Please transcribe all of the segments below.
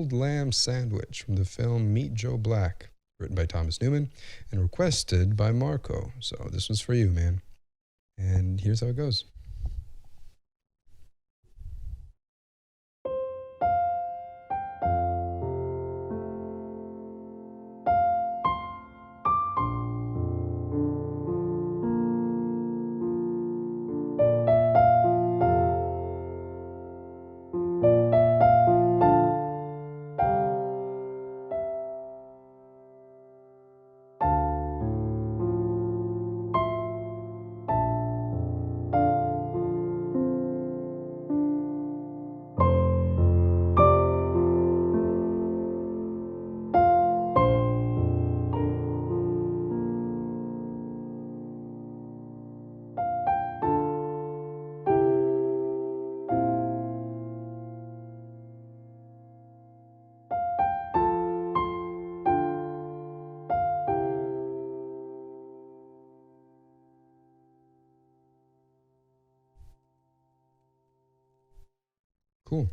Cold Lamb Sandwich from the film Meet Joe Black, written by Thomas Newman and requested by Marco. So this one's for you, man. And here's how it goes. Cool.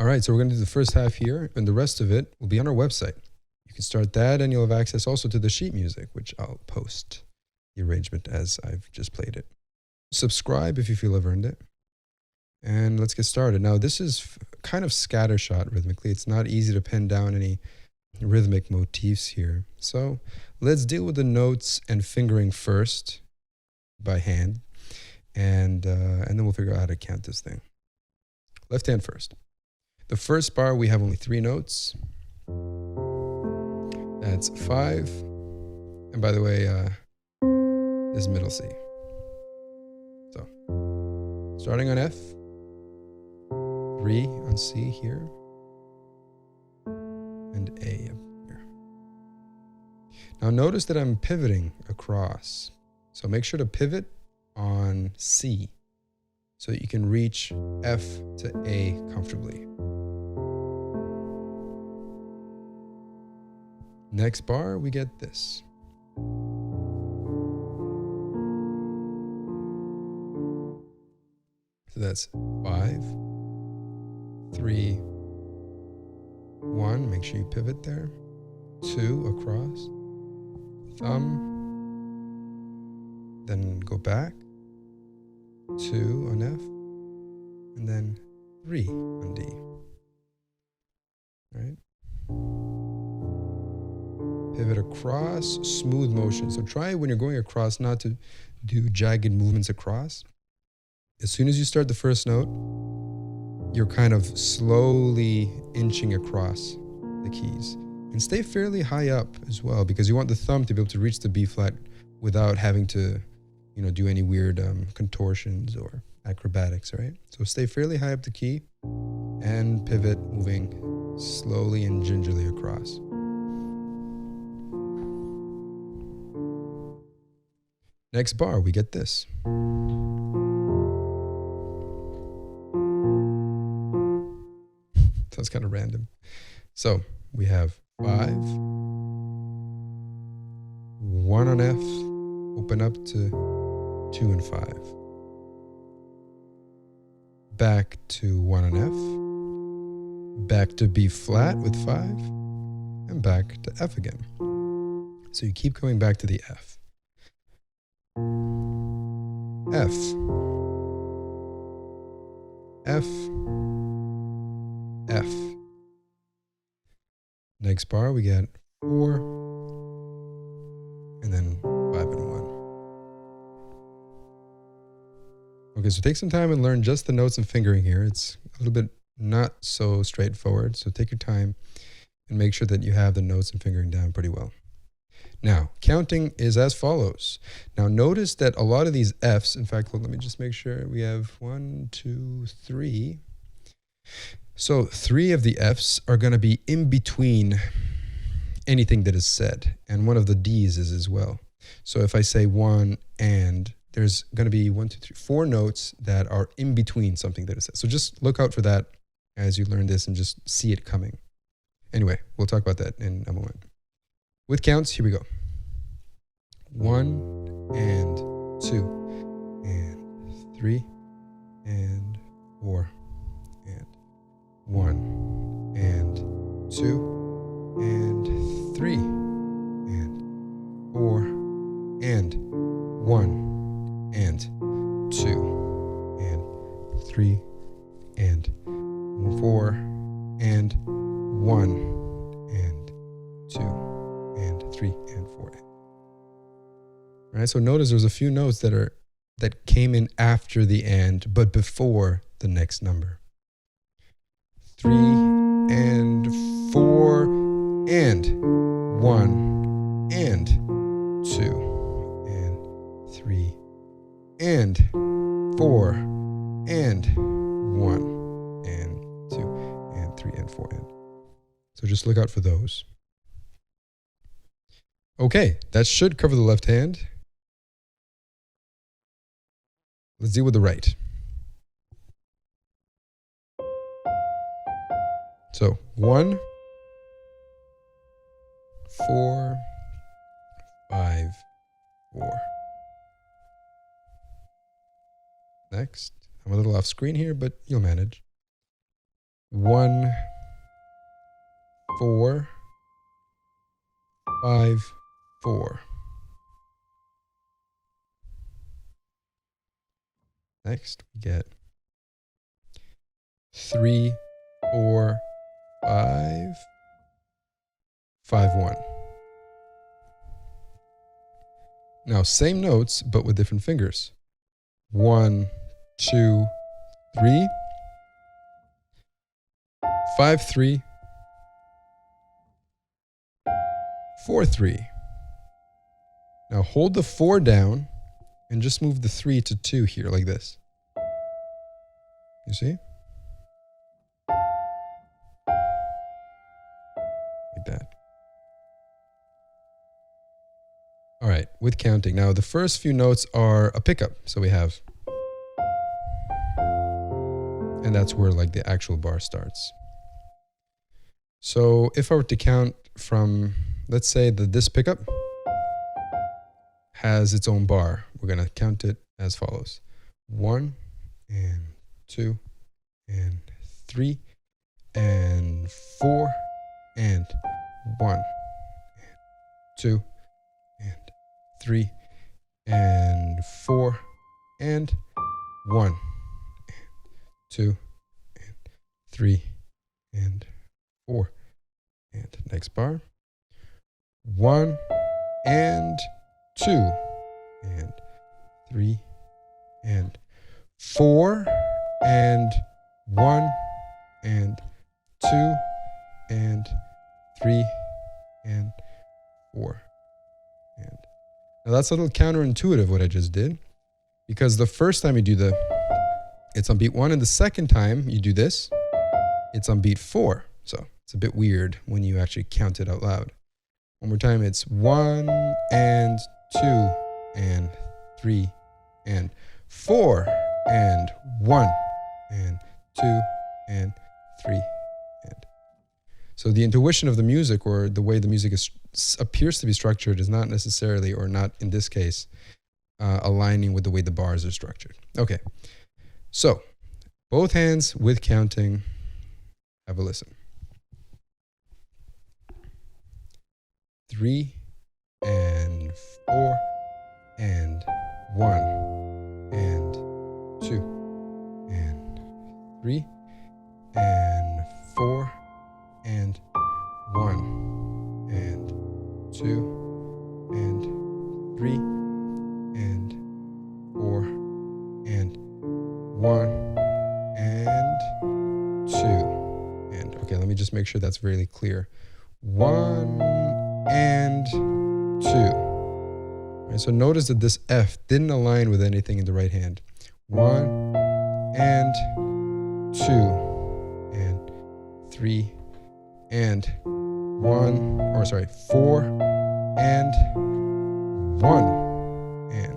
All right, so we're going to do the first half here, and the rest of it will be on our website. You can start that, and you'll have access also to the sheet music, which I'll post the arrangement as I've just played it. Subscribe if you feel I've earned it. And let's get started. Now, this is kind of scattershot rhythmically. It's not easy to pin down any rhythmic motifs here. So let's deal with the notes and fingering first by hand, and then we'll figure out how to count this thing. Left hand first. The first bar, we have only 3 notes. That's 5. And by the way, this is middle C. So, starting on F, 3 on C here, and A up here. Now notice that I'm pivoting across. So make sure to pivot on C, so that you can reach F to A comfortably. Next bar, we get this. So that's 5, 3, 1. Make sure you pivot there. 2 across. Thumb. Then go back. 2 on F, and then 3 on D. All right. Pivot across, smooth motion. So try when you're going across not to do jagged movements across. As soon as you start the first note, you're kind of slowly inching across the keys. And stay fairly high up as well, because you want the thumb to be able to reach the B flat without having to do any weird contortions or acrobatics, right? So stay fairly high up the key and pivot, moving slowly and gingerly across. Next bar, we get this. Sounds kind of random. So we have 5, 1 on F, open up to 2 and 5. Back to 1 on F. Back to B flat with 5. And back to F again. So you keep going back to the F. F. F. F. Next bar, we get 4. And then 5 and 1. Okay, so take some time and learn just the notes and fingering here. It's a little bit not so straightforward, so take your time and make sure that you have the notes and fingering down pretty well. Now, counting is as follows. Now, notice that a lot of these Fs, in fact, let me just make sure we have 1, 2, 3. So 3 of the Fs are going to be in between anything that is said, and one of the Ds is as well. So if I say 1 and, there's going to be 1, 2, 3, 4 notes that are in between something that is said. So just look out for that as you learn this and just see it coming. Anyway, we'll talk about that in a moment. With counts, here we go. 1 and 2 and 3 and 4 and 1 and 2 and 3 and 4 and 1 and 2 and 3 and 4. All right, so notice there's a few notes that came in after the and, but before the next number. 3 and 4 and 1 and 2 and 3 and 4 and 1 and 2 and 3 and 4 and. So just look out for those. Okay, that should cover the left hand. Let's deal with the right. So 1, 4, 5, 4. Next, I'm a little off screen here, but you'll manage. 1, 4, 5, 4. Next, we get 3, 4, 5, 5, 1. Now, same notes, but with different fingers. 1, 2, 3, 5, 3, 4, 3. Now hold the 4 down and just move the 3 to 2 here like this. You see? Like that. All right, with counting. Now the first few notes are a pickup. So we have, and that's where like the actual bar starts. So if I were to count from, let's say that this pickup has its own bar. We're going to count it as follows. 1 and 2 and 3 and 4 and 1 and 2 and 3 and 4 and 1 and 2 and 3 and 4 and next bar. 1 and 2 and 3 and 4 and 1 and 2 and 3 and 4 and. Now that's a little counterintuitive what I just did, because the first time you do it's on beat 1, and the second time you do this, it's on beat 4. So it's a bit weird when you actually count it out loud. One more time, it's 1 and 2 and 3 and 4 and 1 and 2 and 3 and. So the intuition of the music, or the way the music appears to be structured, is not necessarily, or not in this case, aligning with the way the bars are structured. Okay, so both hands with counting. Have a listen. 3 and 4 and 1 and 2 and 3 and 4 and 1 and 2 and 3 and 4 and 1 and 2 and. Okay, let me just make sure that's really clear. 1 and 2. All right, so notice that this F didn't align with anything in the right hand. 1 and 2 and 3 and 1, or sorry, 4 and 1 and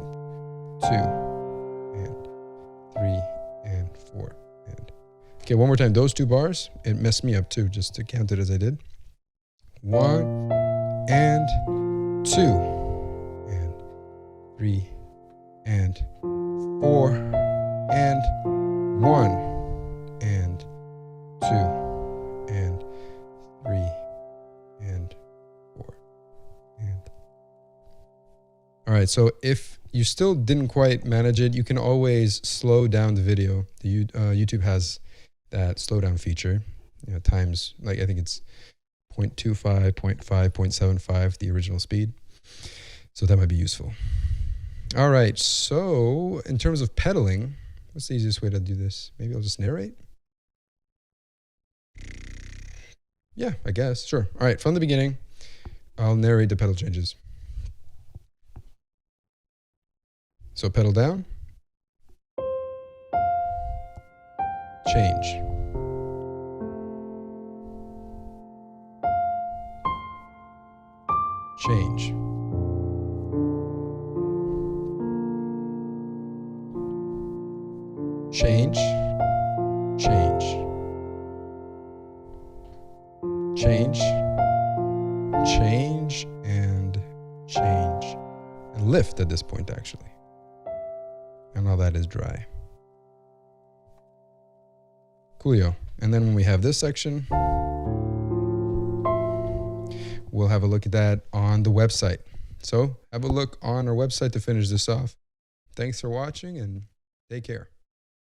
2 and 3 and 4 and. Okay, one more time. Those two bars, it messed me up too, just to count it as I did. 1 and 2 and 3 and 4 and 1 and 2 and 3 and 4 and. All right, so if you still didn't quite manage it, you can always slow down the video. YouTube has that slow down feature, times, like I think it's 0.25, 0.5, 0.75, the original speed. So that might be useful. All right, so in terms of pedaling, what's the easiest way to do this? Maybe I'll just narrate? Yeah, I guess, sure. All right, from the beginning, I'll narrate the pedal changes. So pedal down, change. Change. Change. Change. Change. Change and change. And lift at this point, actually. And all that is dry. Coolio. And then when we have this section, we'll have a look at that on the website. So have a look on our website to finish this off. Thanks for watching and take care.